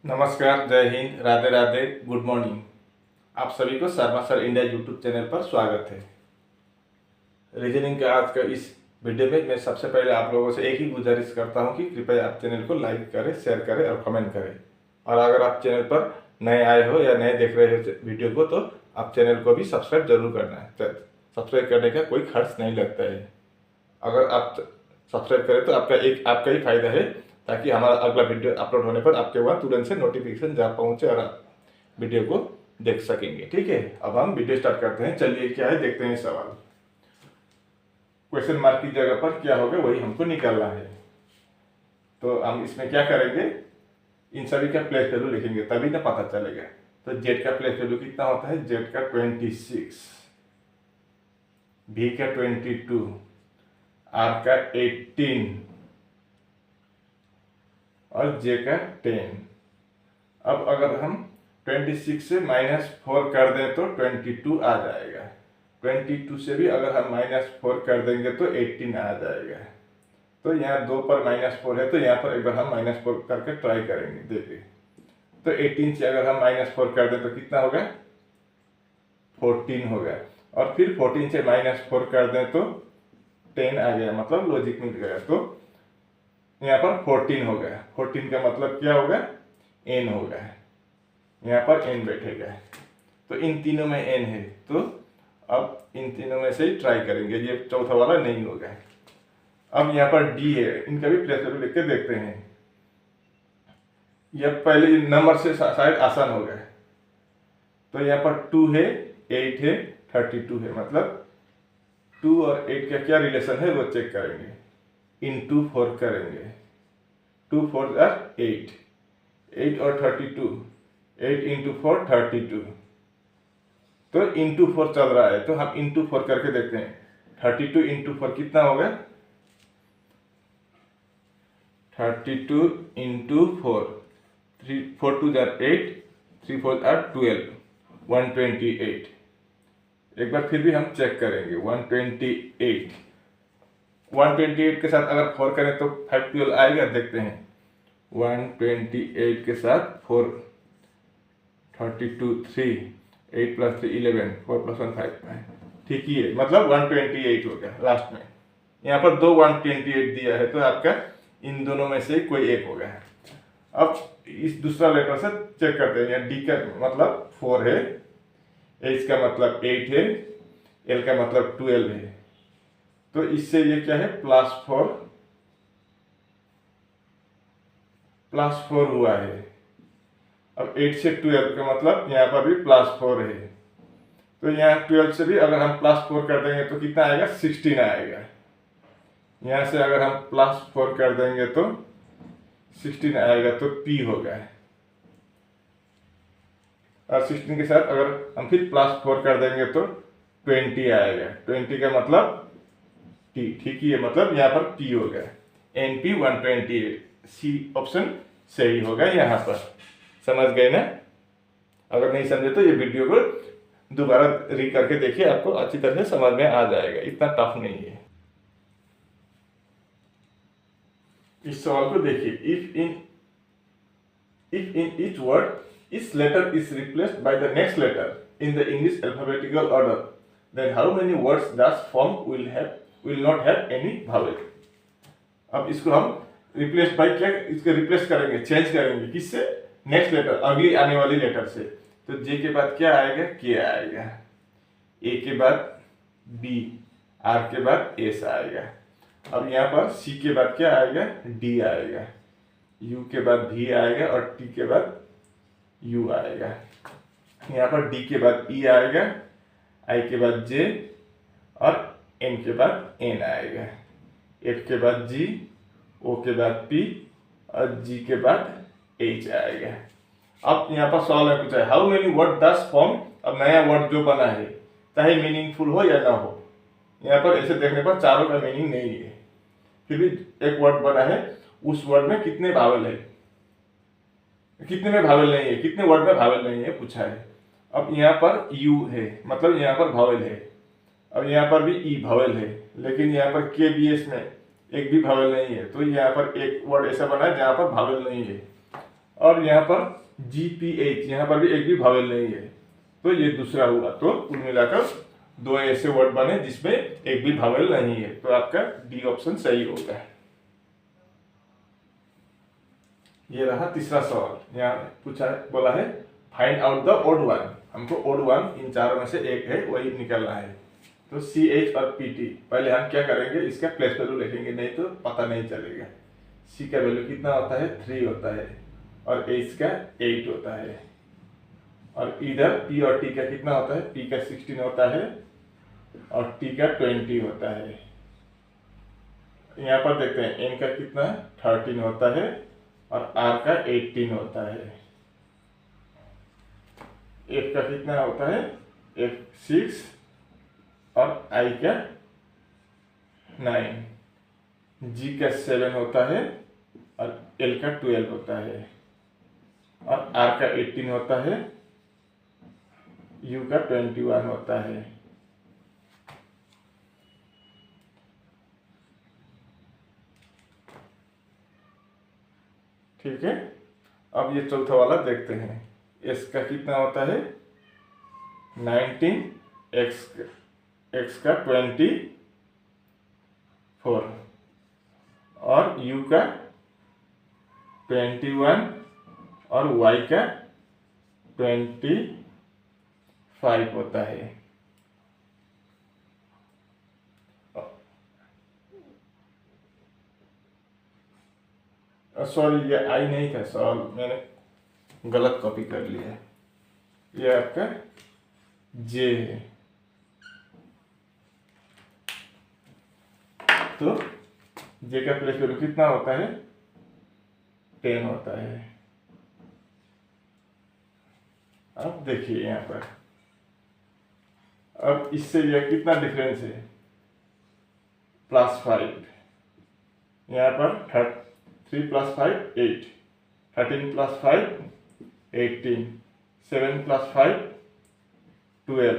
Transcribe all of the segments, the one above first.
नमस्कार, जय Hind, Radhe Radhe, good morning. आप सभी को Sharma sir India YouTube channel पर स्वागत है। रीजनिंग के आज का इस वीडियो में मैं सबसे पहले आप लोगों से एक ही गुजारिश करता हूं कि कृपया आप चैनल को लाइक करें, शेयर करें और कमेंट करें। और अगर आप चैनल पर नए आए हो या नए देख रहे हो वीडियो को, तो आप चैनल को भी सब्सक्राइब जरूर करना है। सब्सक्राइब करने का कोई खर्च नहीं लगता है। अगर आप सब्सक्राइब करें तो आपका ही फायदा है, ताकि हमारा अगला वीडियो अपलोड होने पर आपके वहाँ तुरंत से नोटिफिकेशन जा पहुँचे और आप वीडियो को देख सकेंगे। ठीक है, अब हम वीडियो स्टार्ट करते हैं। चलिए क्या है देखते हैं सवाल। क्वेश्चन मार्क की जगह पर क्या होगा वही हमको निकालना है। तो हम इसमें क्या करेंगे, इन सभी का प्लेस वैल्यू लिखेंगे, तभी ना पता चलेगा। तो जेड का प्लेस वैल्यू कितना होता है, जेड का 26, भी का 22, आर का 18 और जे का 10। अब अगर हम 26 से -4 कर दें तो 22 आ जाएगा। 22 से भी अगर हम -4 कर देंगे तो 18 आ जाएगा। तो यहाँ 2 पर -4 है, तो यहाँ पर एक बार हम -4 करके ट्राई करेंगे, देखिए। तो 18 से अगर हम -4 कर दें तो कितना होगा, 14 होगा। और फिर 14 से -4 कर दें तो 10 आ गया, मतलब लॉजिक मिल गया। तो यहाँ पर 14 हो गया। 14 का मतलब क्या होगा, n होगा। यहाँ पर n बैठेगा। तो इन तीनों में n है, तो अब इन तीनों में से ही ट्राई करेंगे, ये चौथा वाला नहीं होगा। अब यहाँ पर d है, इनका भी प्लेस वैल्यू लिख के देखते हैं। यह पहले नंबर से शायद आसान होगा। तो यहाँ पर 2 है, 8 है, 32 है, मतलब 2 और 8 का क्या रिलेशन है वो चेक करेंगे। इंटू 4 करेंगे, 2 4 8, 8 और 32, 8 इंटू 4 32। तो इंटू 4 चल रहा है, तो हम इंटू 4 करके देखते हैं। 32 इंटू 4 कितना होगा, 32 इंटू 4, 4 2 8, 3 4 12, 128। एक बार फिर भी हम चेक करेंगे। 128 के साथ अगर 4 करें तो 512 आएगा, देखते हैं। 128 के साथ 4, 32 3, 8 + 3 11, 4 + 1 5। ठीक ही है, मतलब 128 हो गया लास्ट में। यहाँ पर 2 128 दिया है, तो आपका इन दोनों में से कोई एक होगा। अब इस दूसरा लेटर से चेक करते हैं। डी का मतलब 4 है, एच का मतलब 8 है, एल का मतलब 12 है। तो इससे ये क्या है, +4 हुआ है। अब 8 से 12 का मतलब यहाँ पर भी +4 है। तो यहाँ 12 से भी अगर हम +4 कर देंगे तो कितना आएगा, 16 आएगा। यहाँ से अगर हम +4 कर देंगे तो 16 आएगा, तो P होगा। और 16 के साथ अगर हम फिर +4 कर देंगे तो 20 आएगा। 20 का मतलब T, ठीक ही है, मतलब यहाँ पर P होगा। NP 128, सी ऑप्शन सही होगा यहाँ पर। समझ गए ना? अगर नहीं समझे तो ये वीडियो को दोबारा री करके देखिए, आपको अच्छी तरह से समझ में आ जाएगा, इतना टफ नहीं है। इस सवाल को देखिए। If in each word each letter is replaced by the next letter in the English alphabetical order, then how many words that form will not have any vowel. अब इसको हम रिप्लेस बाय क्या, इसको रिप्लेस करेंगे, change करेंगे, किससे, next letter, अगली आने वाली लेटर से। तो जे के बाद क्या आएगा, के आएगा, ए के बाद बी, आर के बाद एस आएगा। अब यहाँ पर सी के बाद क्या आएगा, डी आएगा, यू के बाद भी आएगा और टी के बाद यू आएगा। यहाँ पर डी के बाद ई आएगा, आई के बाद जे और एन के बाद एन आएगा, एफ के बाद जी, ओ के बाद पी और जी के बाद एच आएगा। अब यहाँ पर सवाल में पूछा है हाउ मेनी वर्ड दस फॉर्म। अब नया वर्ड जो बना है, चाहे मीनिंगफुल हो या ना हो, यहाँ पर ऐसे देखने पर चारों का मीनिंग नहीं है, फिर भी एक वर्ड बना है, उस वर्ड में कितने भावेल है, कितने में भावेल नहीं है, कितने वर्ड में भावेल नहीं है पूछा है। अब यहाँ पर यू है, मतलब यहाँ पर भावेल है। अब यहाँ पर भी ई भावेल है, लेकिन यहाँ पर के बी एस में एक भी भावेल नहीं है। तो यहाँ पर एक वर्ड ऐसा बना है जहाँ पर भावेल नहीं है। और यहाँ पर GPH, यहाँ पर भी एक भी भावेल नहीं है, तो ये दूसरा हुआ। तो कुल मिलाकर 2 ऐसे वर्ड बने जिसमें एक भी भावेल नहीं है, तो आपका डी ऑप्शन सही होगा। ये रहा तीसरा सवाल। यहाँ पूछा बोला है find out the odd one. हमको ओड वन इन चारों में से एक है वही निकलना है। तो CH और PT पहले हम क्या करेंगे, इसका प्लेस वैल्यू लिखेंगे, नहीं तो पता नहीं चलेगा। C का वैल्यू कितना होता है, 3 होता है, और H का 8 होता है, और इधर P और T का कितना होता है, P का 16 होता है और T का 20 होता है। यहाँ पर देखते हैं N का कितना है, 13 होता है और R का 18 होता है। F का कितना होता है, F 6 और I का 9, G का 7 होता है और L का 12 होता है, और R का 18 होता है, U का 21 होता है। ठीक है, अब ये चौथा वाला देखते हैं। S का कितना होता है, 19, X का 24 और U का 21 और Y का 25 होता है। सॉरी, ये I नहीं था सवाल, मैंने गलत कॉपी कर लिया है। ये आपका J है। तो J का प्लेस वैल्यू कितना होता है, 10 होता है। अब देखिए यहाँ पर, अब इससे यह कितना डिफरेंस है, +5। यहाँ पर 3 + 5 8, 13 + 5 18, 7 + 5 12,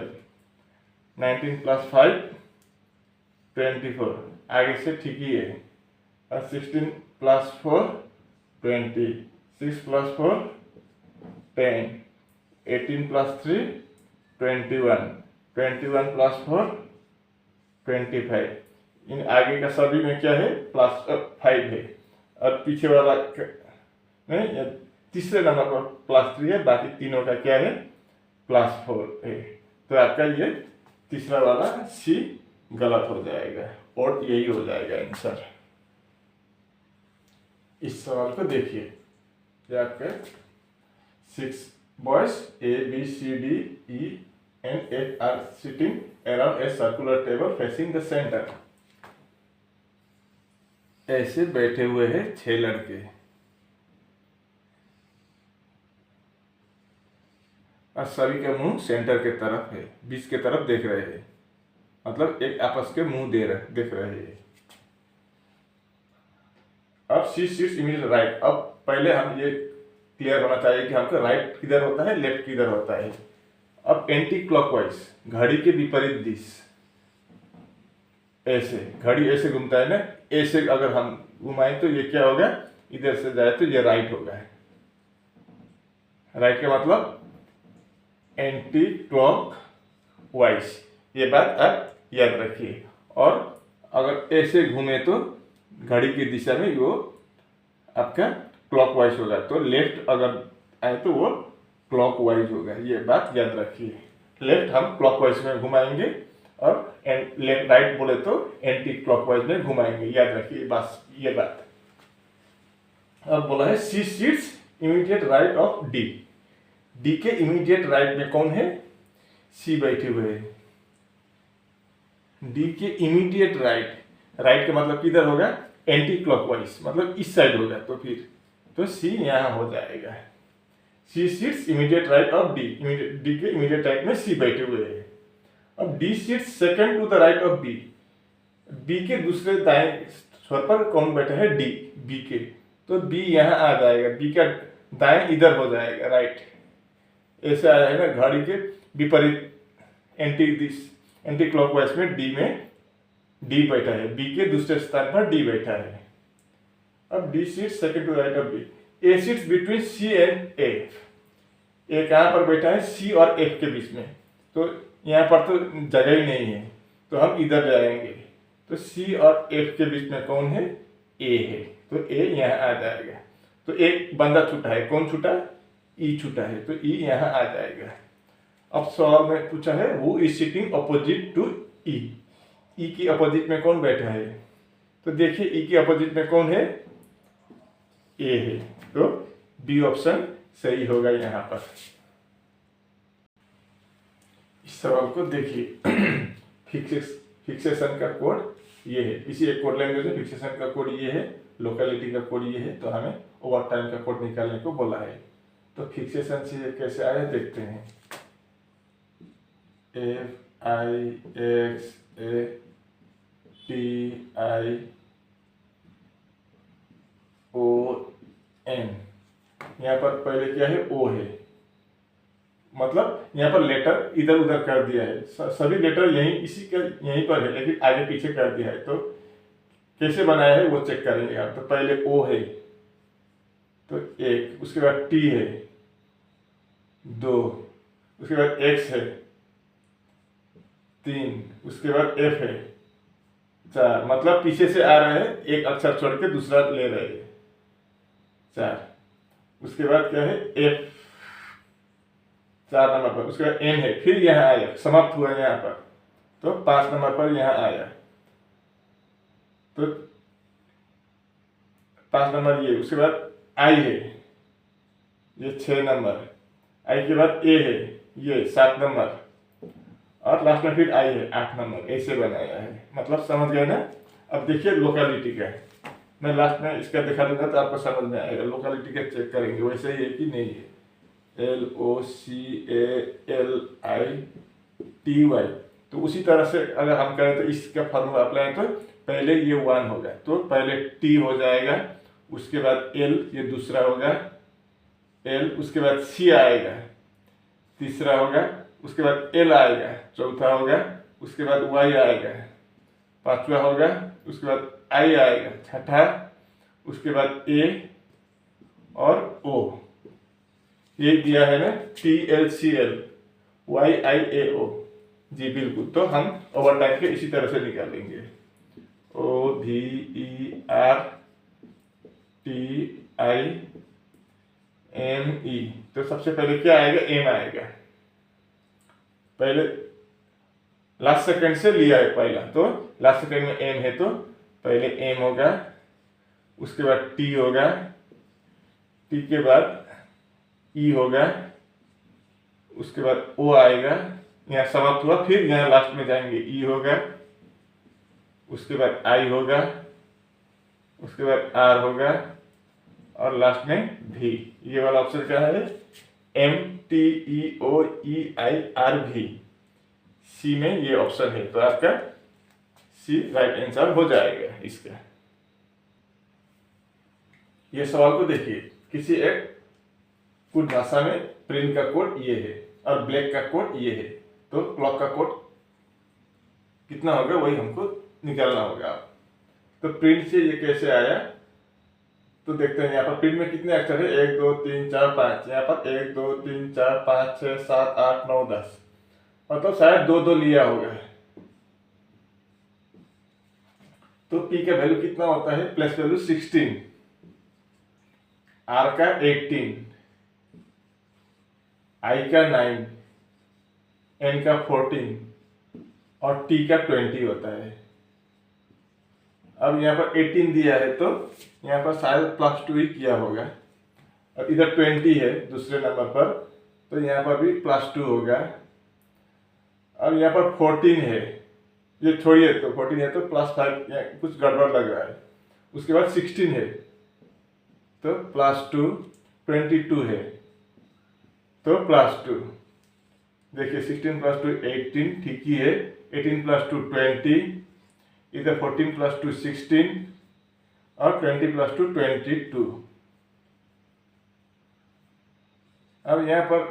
19 + 5 24, आगे से ठीक ही है। और 16 + 4 20, 6 + 4 10, 18 + 3 21, 21 + 4 25। इन आगे का सभी में क्या है, +5 है, और पीछे वाला में तीसरे नंबर पर +3 है, बाकी तीनों का क्या है, +4 है। तो आपका ये तीसरा वाला C गलत हो जाएगा और यही हो जाएगा आंसर। इस सवाल को देखिए, ये आपका 6 boys A B C D E and F are sitting around a circular table facing the center। ऐसे बैठे हुए हैं 6 लड़के, और सभी का मुंह सेंटर के तरफ है, बीच के तरफ देख रहे हैं, मतलब एक आपस के मुंह देख रहे हैं। अब सी सीट्स इमीडिएट राइट। अब पहले हम ये क्लियर होना चाहिए कि हमको राइट किधर होता है, लेफ्ट किधर होता है। अब एंटी क्लॉकवाइज, घड़ी के विपरीत दिश, ऐसे घड़ी ऐसे घूमता है ना, ऐसे अगर हम घुमाएं तो ये क्या होगा, इधर से जाए तो ये राइट होगा। राइट का मतलब एंटी क्लॉक वाइज, ये बात आप याद रखिए। और अगर ऐसे घूमे तो घड़ी की दिशा में वो आपका क्लॉकवाइज होगा, तो लेफ्ट अगर आए तो वो क्लॉकवाइज होगा, ये बात याद रखिए। लेफ्ट हम क्लॉकवाइज में घुमाएंगे और लेफ्ट राइट बोले तो एंटी क्लॉकवाइज में घुमाएंगे, याद रखिए बस ये बात। अब बोला है C seats immediate right of D. D के इमीडिएट राइट में कौन है, सी बैठे हुए हैं। डी के इमीडिएट राइट, राइट का मतलब किधर होगा, एंटी क्लॉकवाइज, मतलब इस साइड होगा, तो फिर तो सी यहाँ हो जाएगा। C seats immediate right of D, D के इमीडिएट राइट में सी बैठे हुए हैं। अब D seats second to the right of B, B के दूसरे दाएं छोर पर कौन बैठा है, डी, बी के, तो बी यहाँ आ जाएगा, बी का दाएं इधर हो जाएगा, राइट ऐसे आ जाएगा। घड़ी के विपरीत एंटी क्लॉकवाइज में डी बैठा है, बी के दूसरे स्थान पर डी बैठा है। अब D seat second to right of B, A sits between C and F. A कहाँ पर बैठा है? सी और एफ के बीच में। तो यहाँ पर तो जगह ही नहीं है, तो हम इधर जाएंगे। तो सी और एफ के बीच में कौन है? ए है, तो ए यहाँ आ जाएगा। तो एक बंदा छूटा है, कौन छूटा? ई छूटा है, तो ई यहाँ आ जाएगा। अब सवाल में पूछा है वो इज सिटिंग अपोजिट टू ई। ई की अपोजिट में कौन बैठा है? तो देखिए ई की अपोजिट में कौन है? ए है, तो बी ऑप्शन सही होगा यहाँ पर। इस सवाल को देखिए फिक्सेशन का कोड ये है। किसी एक कोड लैंग्वेज में फिक्सेशन का कोड ये है, लोकेलिटी का कोड ये है, तो हमें ओवर टाइम का कोड निकालने को बोला है। तो फिक्सेशन से ये कैसे आया देखते हैं। F I X A T I O N, यहाँ पर पहले क्या है? ओ है, मतलब यहाँ पर लेटर इधर उधर कर दिया है। सभी लेटर यहीं पर है, लेकिन आगे पीछे कर दिया है। तो कैसे बनाया है वो चेक करेंगे आप। तो पहले ओ है, तो एक, उसके बाद टी है 2, उसके बाद एक्स है 3, उसके बाद एफ है 4, मतलब पीछे से आ रहे हैं, एक अक्षर छोड़ के दूसरा ले रहे हैं 4। उसके बाद क्या है? एफ 4 नंबर पर, उसके बाद एन है, फिर यहाँ आया, समाप्त हुआ यहाँ पर, तो 5 नंबर पर यहाँ आया। तो 5 नंबर ये, उसके बाद आई है ये 6 नंबर, आई के बाद ए है ये 7 नंबर, और लास्ट में फिर आई है 8 नंबर। ऐसे बनाया है, मतलब समझ गए ना। अब देखिए लोकेलिटी का, मैं लास्ट में इसका दिखा दूंगा तो आपको समझ में आएगा। लोकेलिटी का चेक करेंगे वैसे ही है कि नहीं है। LOCALITY, तो उसी तरह से अगर हम करें तो इसका फॉर्मूला अप्लाई, तो पहले ये 1 होगा, तो पहले T हो जाएगा, उसके बाद L, ये दूसरा होगा L, उसके बाद C आएगा, तीसरा होगा, उसके बाद L आएगा, चौथा होगा, उसके बाद Y आएगा, पांचवा होगा, उसके बाद I आएगा, छठा, उसके बाद A और O। ये दिया है ना TLCL YIAO, जी बिल्कुल। तो हम ओवर टाइम के इसी तरह से निकालेंगे। OVERTIME, तो सबसे पहले क्या आएगा? M आएगा, पहले लास्ट सेकंड से लिया है पहला, तो लास्ट सेकंड में M है, तो पहले M होगा, उसके बाद T होगा, T के बाद E होगा, उसके बाद O आएगा, यहाँ समाप्त हुआ, फिर यहाँ लास्ट में जाएंगे E होगा, उसके बाद I होगा, उसके बाद R होगा, और लास्ट में V। ये वाला ऑप्शन क्या है? MTEOEIRV, सी में ये ऑप्शन है, तो आपका सी राइट आंसर हो जाएगा इसका। ये सवाल को देखिए, किसी एक कुछ भाषा में प्रिंट का कोड ये है और ब्लैक का कोड ये है, तो क्लॉक का कोड कितना होगा वही हमको निकालना होगा। तो प्रिंट से ये कैसे आया, तो देखते हैं। यहाँ पर प्रिंट में कितने अक्षर है? 1 2 3 4 5, यहाँ पर 1 2 3 4 5 6 7 8 9 10, मतलब शायद 2 2 लिया होगा। तो P का वैल्यू कितना होता है? प्लस वैल्यू 16, R का 18, I का 9, N का 14 और T का 20 होता है। अब यहाँ पर 18 दिया है, तो यहाँ पर शायद +2 ही किया होगा, और इधर 20 है दूसरे नंबर पर, तो यहाँ पर भी +2 होगा। अब यहाँ पर 14 है, ये छोड़िए, तो 14 है तो +5, कुछ गड़बड़ लग रहा है। उसके बाद 16 है, तो +2, 22 है, तो +2। देखिए 16 + 2 18, ठीक ही है। 18 + 2 20, इधर 14 + 2 16 और 20 + 2 22। अब यहाँ पर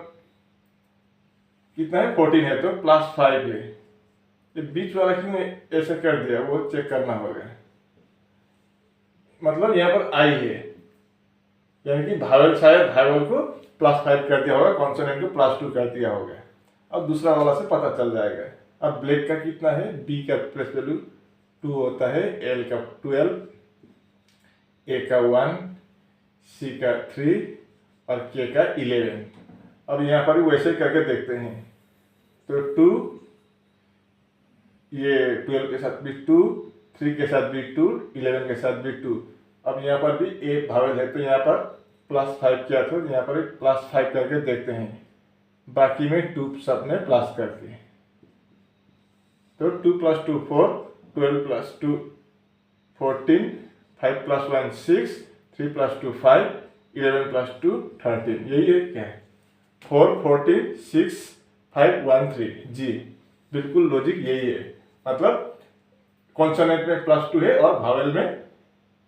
कितना है? 14 है, तो +5 है। ये बीच वाला क्यों ऐसा कर दिया वो चेक करना होगा। मतलब यहाँ पर I है, यानी कि भावेल शायद भावेल को +5 कर दिया होगा, कॉन्सोनेंट को +2 कर दिया होगा। अब दूसरा वाला से पता चल जाएगा। अब ब्लैक का कितना है, बी का प्लेस वैल्यू 2 होता है, एल का 12, ए का 1, सी का 3 और के का 11। अब यहाँ पर भी वैसे ही करके देखते हैं। तो 2, ये 12 के साथ भी 2, 3 के साथ भी 2, 11 के साथ भी 2। अब यहाँ पर भी ए भावेल है तो यहाँ पर +5 किया, तो यहाँ पर +5 करके देखते हैं। बाकी में 2 सब में प्लस करके, तो 2 + 2 4, 12 + 2 14, 5 + 1 6, 3 + 2 5, 11 + 2 13। यही है क्या है, 4 14 6 5 1 3। जी बिल्कुल लॉजिक यही है, मतलब कॉन्सोनेंट में +2 है और भावेल में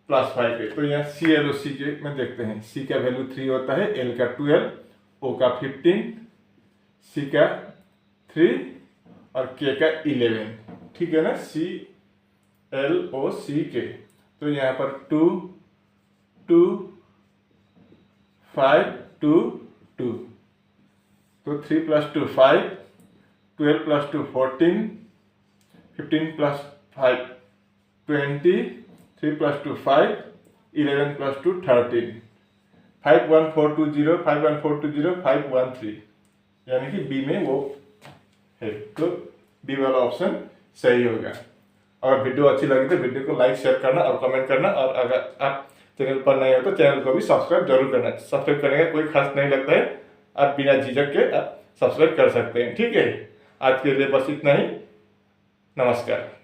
+5 है। तो यहाँ सी एल और सी के में देखते हैं। सी का वैल्यू 3 होता है, एल का 12, ओ का 15, सी का 3 और के का 11। ठीक है ना, सी एल ओ सी के। तो यहाँ पर 2 2 5 2 2, तो 3 + 2 5, 12 + 2 14, 15 + 5 20, 3 + 2 5, 11 + 2 13, 5 1 4 2 0, 5 1 4 2 0, 5 1 3। यानी कि बी में वो है, तो बी वाला ऑप्शन सही होगा। अगर वीडियो अच्छी लगी तो वीडियो को लाइक शेयर करना और कमेंट करना, और अगर आप चैनल पर नए हो तो चैनल को भी सब्सक्राइब जरूर करना। सब्सक्राइब करने का कोई खर्च नहीं लगता है, आप बिना झिझक के आप सब्सक्राइब कर सकते हैं। ठीक है, आज के लिए बस इतना ही। नमस्कार।